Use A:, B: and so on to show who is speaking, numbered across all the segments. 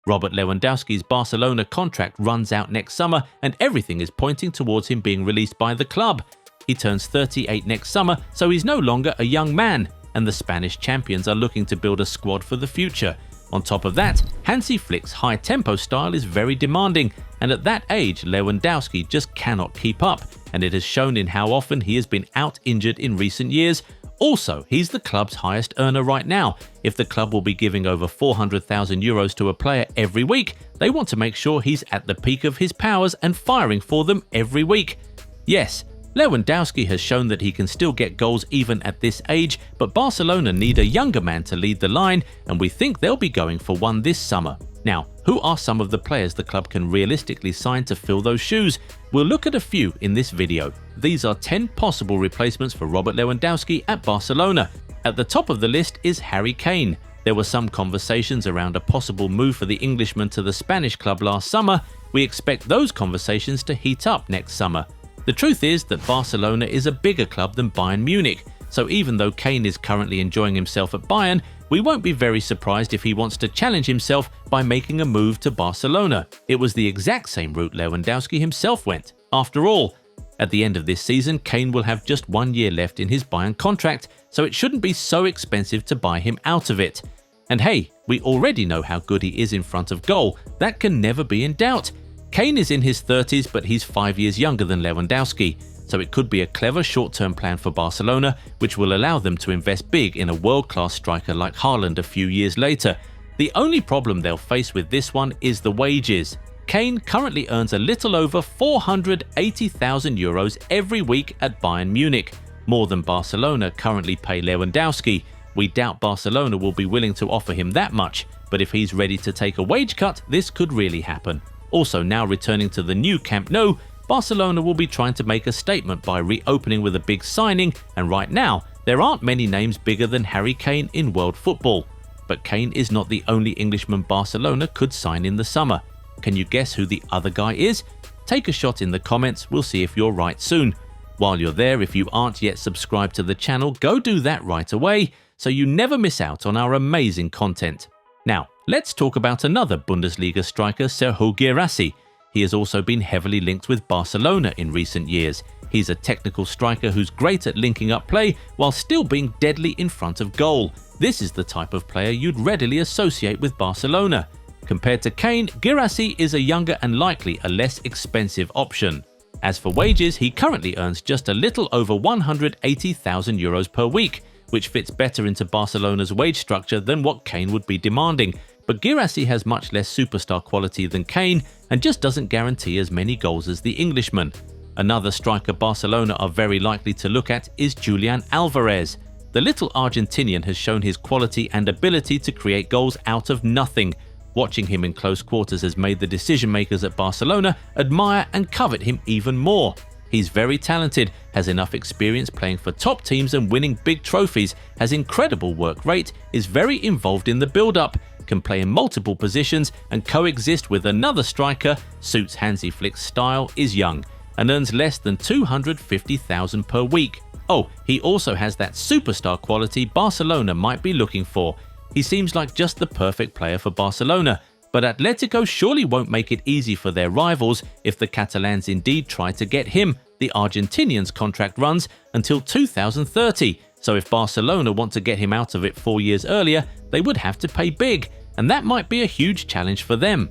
A: Robert Lewandowski's Barcelona contract runs out next summer and everything is pointing towards him being released by the club. He turns 38 next summer, so he's no longer a young man, and the Spanish champions are looking to build a squad for the future. On top of that, Hansi Flick's high-tempo style is very demanding, and at that age, Lewandowski just cannot keep up, and it has shown in how often he has been out-injured in recent years. Also, he's the club's highest earner right now. If the club will be giving over €400,000 to a player every week, they want to make sure he's at the peak of his powers and firing for them every week. Yes, Lewandowski has shown that he can still get goals even at this age, but Barcelona need a younger man to lead the line, and we think they'll be going for one this summer. Now, who are some of the players the club can realistically sign to fill those shoes? We'll look at a few in this video. These are 10 possible replacements for Robert Lewandowski at Barcelona. At the top of the list is Harry Kane. There were some conversations around a possible move for the Englishman to the Spanish club last summer. We expect those conversations to heat up next summer. The truth is that Barcelona is a bigger club than Bayern Munich, so even though Kane is currently enjoying himself at Bayern, we won't be very surprised if he wants to challenge himself by making a move to Barcelona. It was the exact same route Lewandowski himself went. After all, at the end of this season, Kane will have just 1 year left in his Bayern contract, so it shouldn't be so expensive to buy him out of it. And hey, we already know how good he is in front of goal. That can never be in doubt. Kane is in his 30s, but he's 5 years younger than Lewandowski, so it could be a clever short-term plan for Barcelona, which will allow them to invest big in a world-class striker like Haaland a few years later. The only problem they'll face with this one is the wages. Kane currently earns a little over €480,000 every week at Bayern Munich, more than Barcelona currently pay Lewandowski. We doubt Barcelona will be willing to offer him that much, but if he's ready to take a wage cut, this could really happen. Also, now returning to the new Camp Nou, Barcelona will be trying to make a statement by reopening with a big signing, and right now, there aren't many names bigger than Harry Kane in world football. But Kane is not the only Englishman Barcelona could sign in the summer. Can you guess who the other guy is? Take a shot in the comments, we'll see if you're right soon. While you're there, if you aren't yet subscribed to the channel, go do that right away, so you never miss out on our amazing content. Now, let's talk about another Bundesliga striker, Serhou Guirassy. He has also been heavily linked with Barcelona in recent years. He's a technical striker who's great at linking up play while still being deadly in front of goal. This is the type of player you'd readily associate with Barcelona. Compared to Kane, Guirassy is a younger and likely a less expensive option. As for wages, he currently earns just a little over €180,000 per week, which fits better into Barcelona's wage structure than what Kane would be demanding. But Guirassy has much less superstar quality than Kane and just doesn't guarantee as many goals as the Englishman. Another striker Barcelona are very likely to look at is Julian Alvarez. The little Argentinian has shown his quality and ability to create goals out of nothing. Watching him in close quarters has made the decision makers at Barcelona admire and covet him even more. He's very talented, has enough experience playing for top teams and winning big trophies, has incredible work rate, is very involved in the build-up, can play in multiple positions and coexist with another striker, suits Hansi Flick's style, is young, and earns less than €250,000 per week. Oh, he also has that superstar quality Barcelona might be looking for. He seems like just the perfect player for Barcelona, but Atletico surely won't make it easy for their rivals if the Catalans indeed try to get him. The Argentinian's contract runs until 2030, so if Barcelona want to get him out of it 4 years earlier, they would have to pay big, and that might be a huge challenge for them.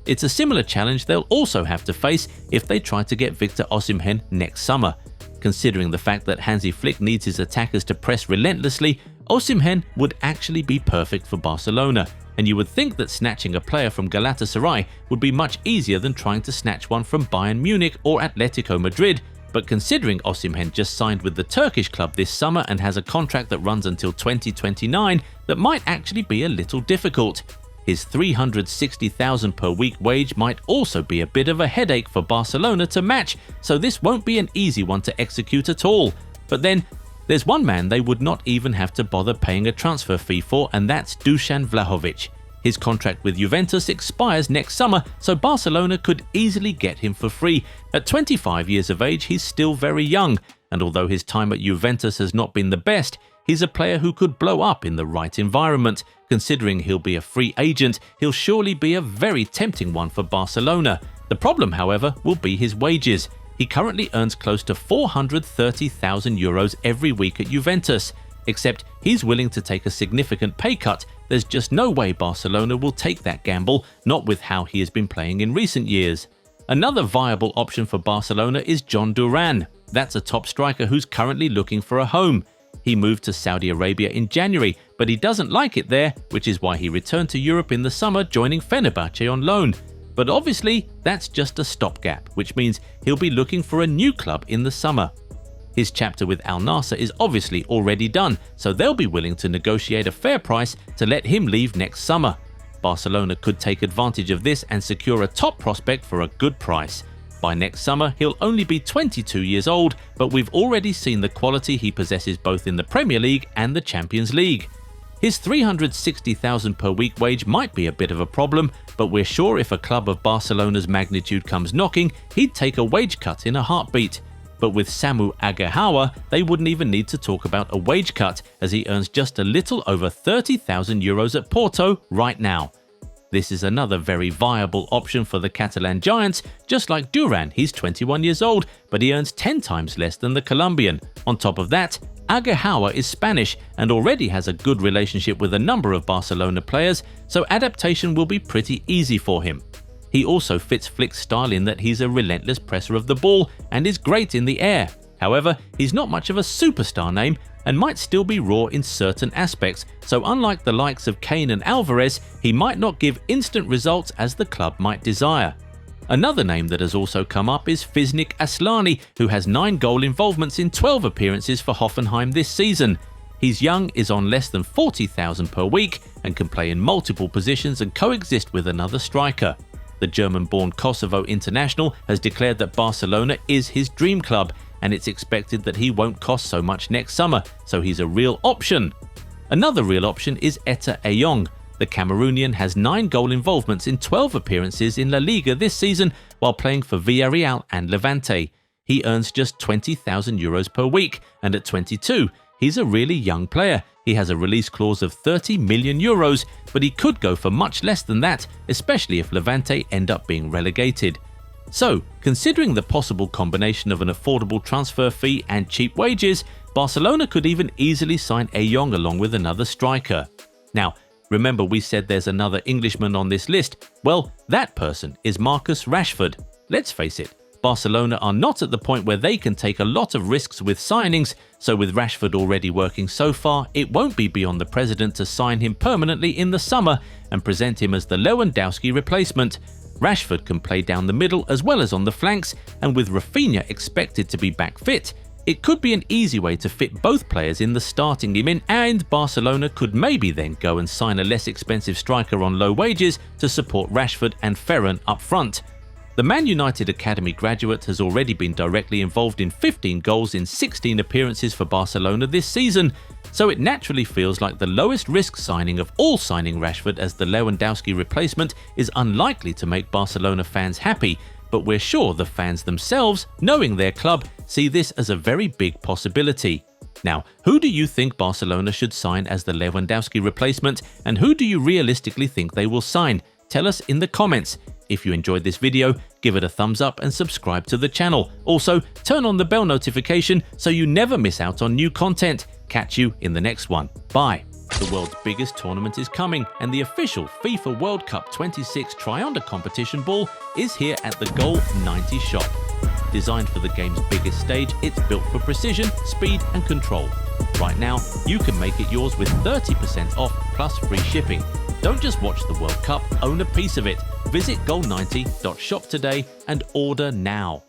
A: It's a similar challenge they'll also have to face if they try to get Victor Osimhen next summer. Considering the fact that Hansi Flick needs his attackers to press relentlessly, Osimhen would actually be perfect for Barcelona, and you would think that snatching a player from Galatasaray would be much easier than trying to snatch one from Bayern Munich or Atletico Madrid, but considering Osimhen just signed with the Turkish club this summer and has a contract that runs until 2029, that might actually be a little difficult. His €360,000 per week wage might also be a bit of a headache for Barcelona to match, so this won't be an easy one to execute at all. But then, there's one man they would not even have to bother paying a transfer fee for, and that's Dusan Vlahovic. His contract with Juventus expires next summer, so Barcelona could easily get him for free. At 25 years of age, he's still very young, and although his time at Juventus has not been the best, He's a player who could blow up in the right environment. Considering he'll be a free agent, he'll surely be a very tempting one for Barcelona. The problem, however, will be his wages. He currently earns close to 430,000 euros every week at Juventus. Except he's willing to take a significant pay cut. There's just no way Barcelona will take that gamble, not with how he has been playing in recent years. Another viable option for Barcelona is John Duran. That's a top striker who's currently looking for a home. He moved to Saudi Arabia in January, but he doesn't like it there, which is why he returned to Europe in the summer, joining Fenerbahce on loan. But obviously, that's just a stopgap, which means he'll be looking for a new club in the summer. His chapter with Al Nassr is obviously already done, so they'll be willing to negotiate a fair price to let him leave next summer. Barcelona could take advantage of this and secure a top prospect for a good price. By next summer, he'll only be 22 years old, but we've already seen the quality he possesses both in the Premier League and the Champions League. His 360,000 per week wage might be a bit of a problem, but we're sure if a club of Barcelona's magnitude comes knocking, he'd take a wage cut in a heartbeat. But with Samu Agahawa, they wouldn't even need to talk about a wage cut, as he earns just a little over 30,000 euros at Porto right now. This is another very viable option for the Catalan Giants. Just like Duran, he's 21 years old, but he earns 10 times less than the Colombian. On top of that, Agahawa is Spanish and already has a good relationship with a number of Barcelona players, so adaptation will be pretty easy for him. He also fits Flick's style in that he's a relentless presser of the ball and is great in the air. However, he's not much of a superstar name and might still be raw in certain aspects, so unlike the likes of Kane and Alvarez, he might not give instant results as the club might desire. Another name that has also come up is Fisnik Aslani, who has 9 goal involvements in 12 appearances for Hoffenheim this season. He's young, is on less than 40,000 per week, and can play in multiple positions and coexist with another striker. The German-born Kosovo international has declared that Barcelona is his dream club, and it's expected that he won't cost so much next summer, so he's a real option. Another real option is Etta Eyong. The Cameroonian has 9 goal involvements in 12 appearances in La Liga this season while playing for Villarreal and Levante. He earns just 20,000 euros per week, and at 22, he's a really young player. He has a release clause of 30 million euros, but he could go for much less than that, especially if Levante end up being relegated. So, considering the possible combination of an affordable transfer fee and cheap wages, Barcelona could even easily sign Eyong along with another striker. Now, remember we said there's another Englishman on this list? Well, that person is Marcus Rashford. Let's face it, Barcelona are not at the point where they can take a lot of risks with signings, so with Rashford already working so far, it won't be beyond the president to sign him permanently in the summer and present him as the Lewandowski replacement. Rashford can play down the middle as well as on the flanks, and with Rafinha expected to be back fit, it could be an easy way to fit both players in the starting 11, and Barcelona could maybe then go and sign a less expensive striker on low wages to support Rashford and Ferran up front. The Man United Academy graduate has already been directly involved in 15 goals in 16 appearances for Barcelona this season, so it naturally feels like the lowest risk signing of all signing Rashford as the Lewandowski replacement is unlikely to make Barcelona fans happy, but we're sure the fans themselves, knowing their club, see this as a very big possibility. Now, who do you think Barcelona should sign as the Lewandowski replacement, and who do you realistically think they will sign? Tell us in the comments. If you enjoyed this video, give it a thumbs up and subscribe to the channel. Also, turn on the bell notification so you never miss out on new content. Catch you in the next one. Bye. The world's biggest tournament is coming, and the official FIFA World Cup 26 Tri-Under competition ball is here at the Goal 90 shop. Designed for the game's biggest stage, it's built for precision, speed and control. Right now, you can make it yours with 30% off plus free shipping. Don't just watch the World Cup, own a piece of it. Visit goal90.shop today and order now.